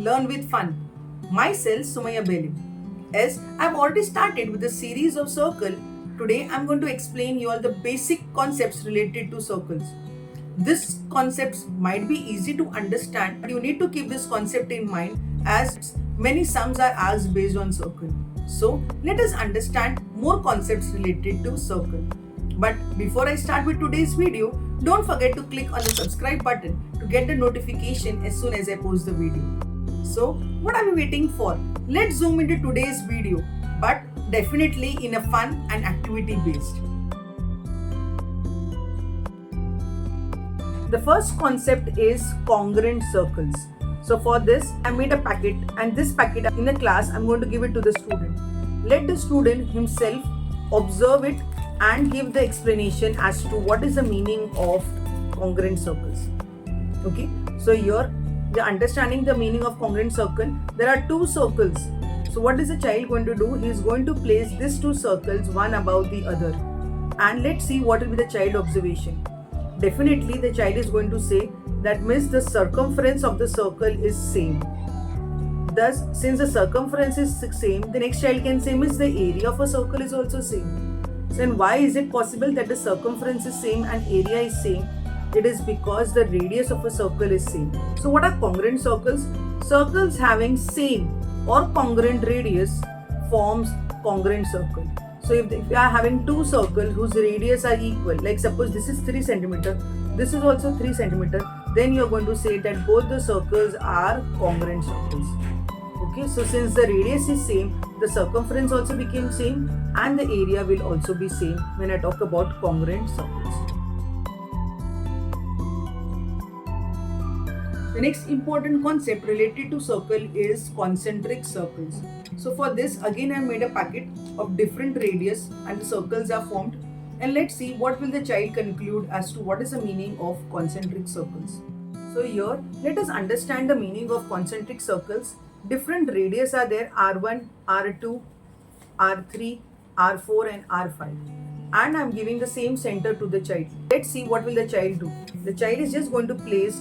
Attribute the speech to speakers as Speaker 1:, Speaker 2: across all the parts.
Speaker 1: Learn with Fun. Myself, Sumaya Belim. As I've already started with a series of circle, today I'm going to explain you all the basic concepts related to circles. These concepts might be easy to understand, but you need to keep this concept in mind as many sums are asked based on circle. So let us understand more concepts related to circle. But before I start with today's video, don't forget to click on the subscribe button to get the notification as soon as I post the video. So what are we waiting for? Let's zoom into today's video, but definitely in a fun and activity based. The first concept is congruent circles. So for this, I made a packet, and this packet in the class I'm going to give it to the student. Let the student himself observe it and give the explanation as to what is the meaning of congruent circles. Okay, so here the understanding the meaning of congruent circle, there are two circles. So what is the child going to do? He is going to place these two circles one above the other, and let's see what will be the child observation. Definitely the child is going to say that means the circumference of the circle is same. Thus, since the circumference is same, the next child can say means the area of a circle is also same. So then why is it possible that the circumference is same and area is same? It is because the radius of a circle is same. So what are congruent circles? Circles having same or congruent radius forms congruent circle. So if you are having two circles whose radius are equal, like suppose this is 3 cm, this is also 3 cm, then you are going to say that both the circles are congruent circles. Okay, so since the radius is same, the circumference also became same and the area will also be same when I talk about congruent circles. The next important concept related to circle is concentric circles. So for this, again I made a packet of different radius and the circles are formed, and let's see what will the child conclude as to what is the meaning of concentric circles. So here let us understand the meaning of concentric circles. Different radius are there: R1, R2, R3, R4 and R5, and I'm giving the same center to the child. Let's see what will the child do. The child is just going to place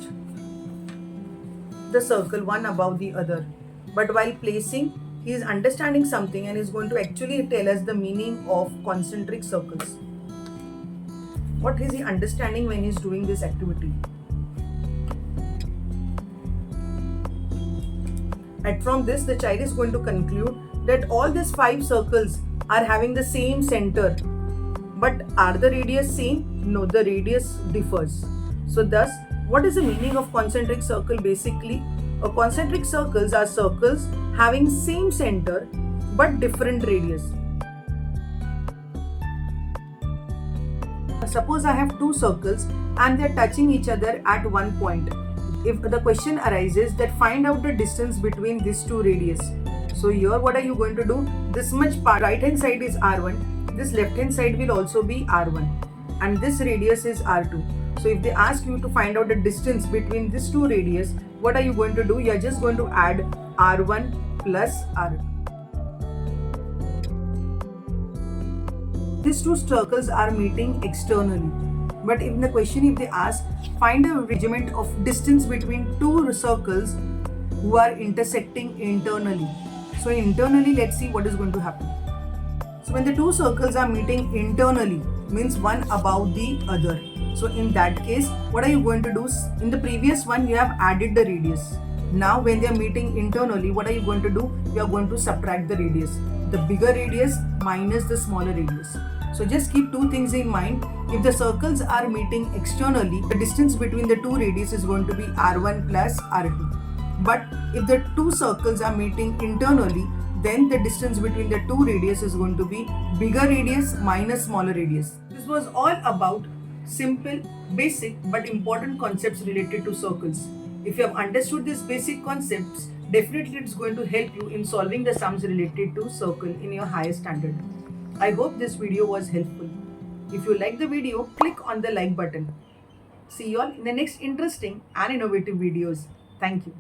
Speaker 1: the circle one above the other, but while placing he is understanding something and is going to actually tell us the meaning of concentric circles. What is he understanding when he is doing this activity? And from this the child is going to conclude that all these 5 circles are having the same center, but are the radius same? No, the radius differs. So thus, what is the meaning of concentric circle? Basically, a concentric circles are circles having same center but different radius. Suppose I have 2 circles and they are touching each other at one point. If the question arises that find out the distance between these 2 radius. So here what are you going to do? This much part, right hand side is R1, this left hand side will also be R1, and this radius is R2. So if they ask you to find out the distance between these 2 radius, what are you going to do? You are just going to add R1 plus R2. These 2 circles are meeting externally. But in the question if they ask, find a measurement of distance between 2 circles who are intersecting internally. So internally, let's see what is going to happen. So when the 2 circles are meeting internally, means one above the other. So in that case, what are you going to do? In the previous one, you have added the radius. Now when they are meeting internally, what are you going to do? You are going to subtract the radius. The bigger radius minus the smaller radius. So just keep 2 things in mind. If the circles are meeting externally, the distance between the 2 radius is going to be R1 plus R2. But if the 2 circles are meeting internally, then the distance between the 2 radius is going to be bigger radius minus smaller radius. This was all about simple, basic but important concepts related to circles. If you have understood these basic concepts, definitely it's going to help you in solving the sums related to circle in your higher standard. I hope this video was helpful. If you like the video, click on the like button. See you all in the next interesting and innovative videos. Thank you.